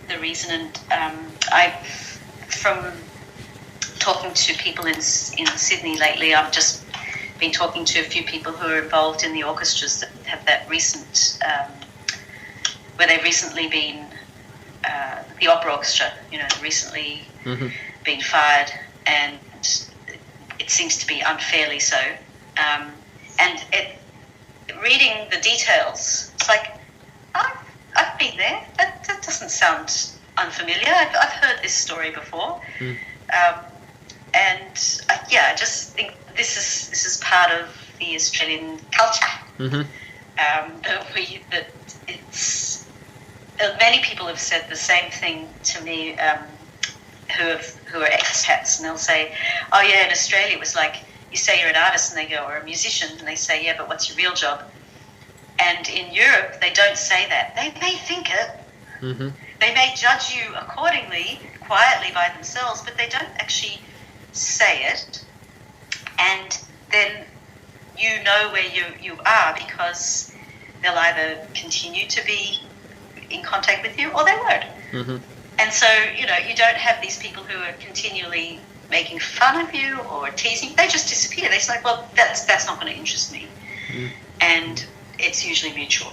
the reason. And from talking to people in Sydney lately, I've just been talking to a few people who are involved in the orchestras that have that recent, where they've recently been, the opera orchestra, recently been fired, and it seems to be unfairly so. And reading the details, it's like, I've been there. That doesn't sound unfamiliar. I've heard this story before. And I just think this is part of the Australian culture. That it's many people have said the same thing to me who are expats, and they'll say, "Oh yeah, in Australia it was like you say you're an artist, and they go, or a musician, and they say, yeah, but what's your real job?" And in Europe, they don't say that. They may think it. Mm-hmm. They may judge you accordingly, quietly by themselves, but they don't actually say it. And then you know where you are, because they'll either continue to be in contact with you or they won't. Mm-hmm. And so, you don't have these people who are continually making fun of you or teasing. They just disappear. They're like, well, that's not going to interest me. Mm. And it's usually mutual.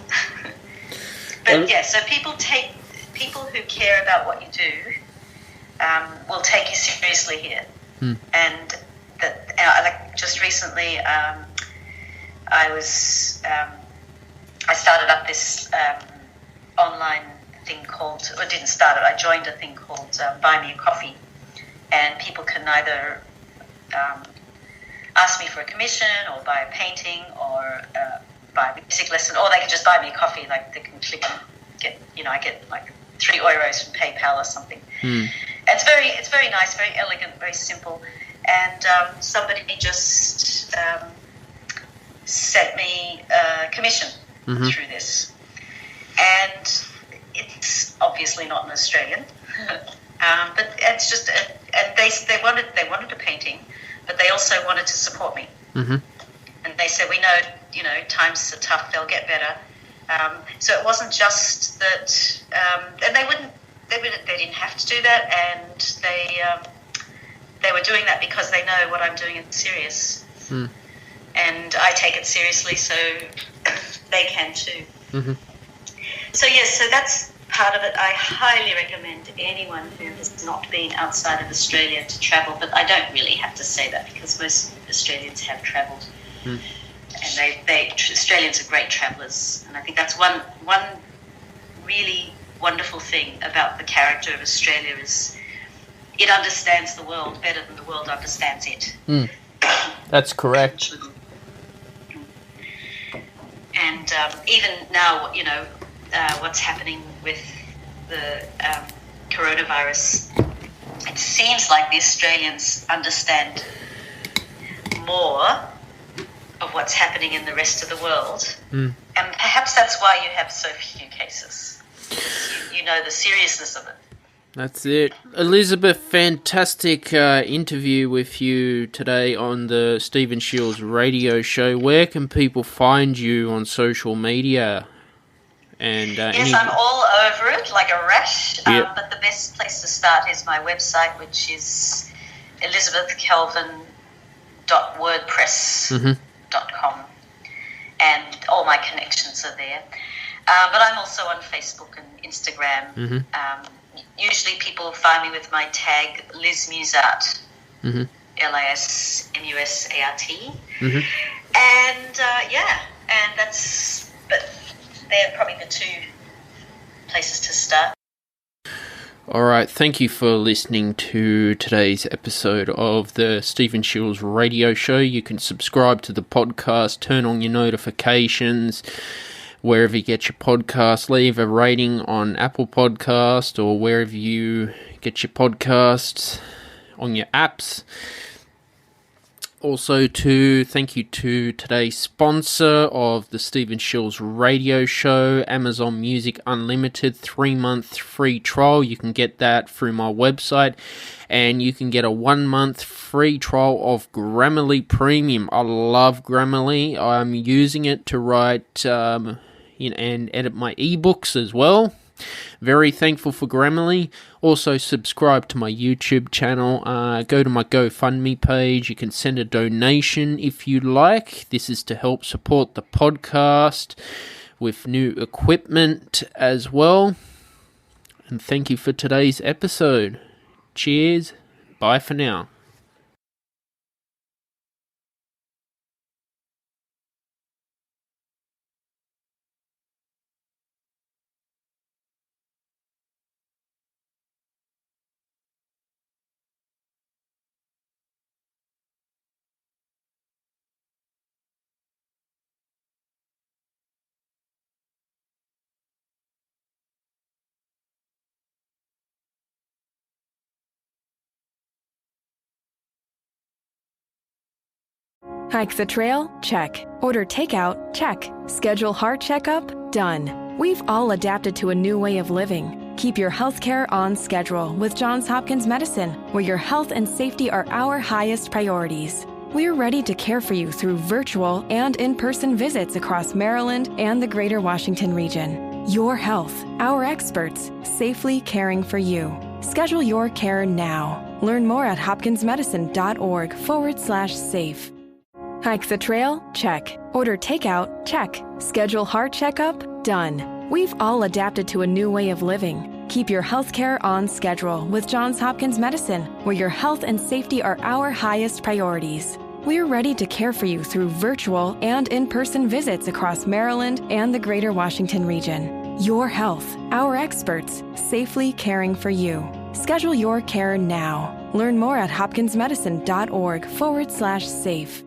But yeah, so people who care about what you do will take you seriously here. Mm. And like just recently, I started up this online thing called, or didn't start it, I joined a thing called Buy Me a Coffee, and people can either ask me for a commission or buy a painting or buy a music lesson, or they can just buy me a coffee. Like, they can click and get, I get like €3 from PayPal or something. Mm. It's very nice, very elegant, very simple. And somebody just sent me a commission Mm-hmm. through this, and it's obviously not an Australian, but it's just, and they wanted a painting, but they also wanted to support me. Mm-hmm. And they said, we know, times are tough, they'll get better. So it wasn't just that, and they didn't have to do that, and they were doing that because they know what I'm doing is serious. Mm. And I take it seriously, so they can too. Mm-hmm. So yes, so that's part of it. I highly recommend anyone who has not been outside of Australia to travel, but I don't really have to say that because most Australians have travelled. Mm. And Australians are great travellers, and I think that's one really wonderful thing about the character of Australia is it understands the world better than the world understands it. Mm. That's correct. And even now, what's happening with the coronavirus, it seems like the Australians understand more of what's happening in the rest of the world. Mm. And perhaps that's why you have so few cases. You know the seriousness of it. That's it. Elisabeth, fantastic interview with you today on the Stephen Shiels radio show. Where can people find you on social media? And yes, I'm all over it like a rash, Yep. but the best place to start is my website, which is elisabethkelvin.wordpress.com. Mm-hmm. And all my connections are there. But I'm also on Facebook and Instagram. Mm-hmm. Usually people find me with my tag Liz Musart, Mm-hmm. LISMUSART. Mm-hmm. And but they're probably the two places to start. Alright, thank you for listening to today's episode of the Stephen Shiels radio show. You can subscribe to the podcast, turn on your notifications, wherever you get your podcast, leave a rating on Apple Podcast or wherever you get your podcasts on your apps. Also, thank you to today's sponsor of the Stephen Shiels radio show, Amazon Music Unlimited 3-month free trial. You can get that through my website, and you can get a 1-month free trial of Grammarly Premium. I love Grammarly. I'm using it to write and edit my ebooks as well. Very thankful for Grammarly. Also, subscribe to my YouTube channel. Go to my GoFundMe page. You can send a donation if you like. This is to help support the podcast with new equipment as well. And thank you for today's episode. Cheers. Bye for now. Hike the trail? Check. Order takeout? Check. Schedule heart checkup? Done. We've all adapted to a new way of living. Keep your healthcare on schedule with Johns Hopkins Medicine, where your health and safety are our highest priorities. We're ready to care for you through virtual and in-person visits across Maryland and the greater Washington region. Your health, our experts, safely caring for you. Schedule your care now. Learn more at hopkinsmedicine.org/safe. Hike the trail? Check. Order takeout? Check. Schedule heart checkup? Done. We've all adapted to a new way of living. Keep your healthcare on schedule with Johns Hopkins Medicine, where your health and safety are our highest priorities. We're ready to care for you through virtual and in-person visits across Maryland and the greater Washington region. Your health, our experts, safely caring for you. Schedule your care now. Learn more at hopkinsmedicine.org/safe.